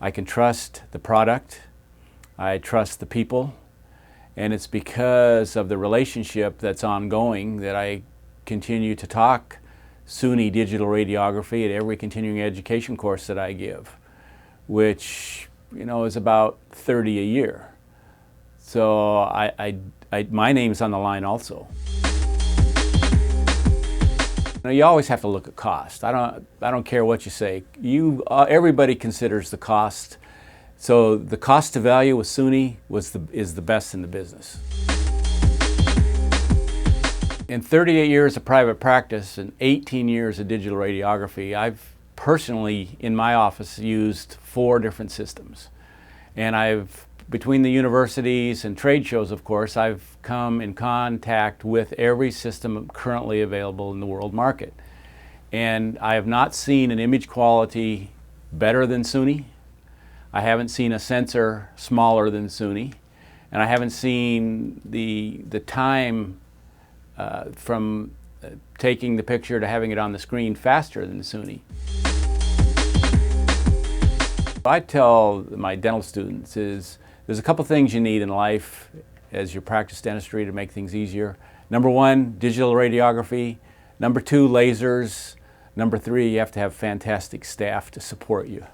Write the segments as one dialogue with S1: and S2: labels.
S1: I can trust the product, I trust the people, and it's because of the relationship that's ongoing that I continue to talk Suni digital radiography at every continuing education course that I give, which is about 30 a year. So my name's on the line also. You always have to look at cost. I don't care what you say. Everybody considers the cost. So the cost to value with Suni is the best in the business. In 38 years of private practice and 18 years of digital radiography, I've personally, in my office, used 4 different systems. And between the universities and trade shows, of course, I've come in contact with every system currently available in the world market. And I have not seen an image quality better than Suni. I haven't seen a sensor smaller than Suni. And I haven't seen the time from taking the picture to having it on the screen faster than Suni. What I tell my dental students is there's a couple things you need in life as you practice dentistry to make things easier. Number 1, digital radiography. Number 2, lasers. Number 3, you have to have fantastic staff to support you.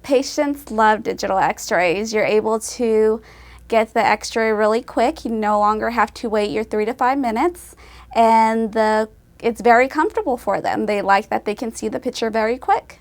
S2: Patients love digital x-rays. You're able to get the x-ray really quick. You no longer have to wait your 3 to 5 minutes, and it's very comfortable for them. They like that they can see the picture very quick.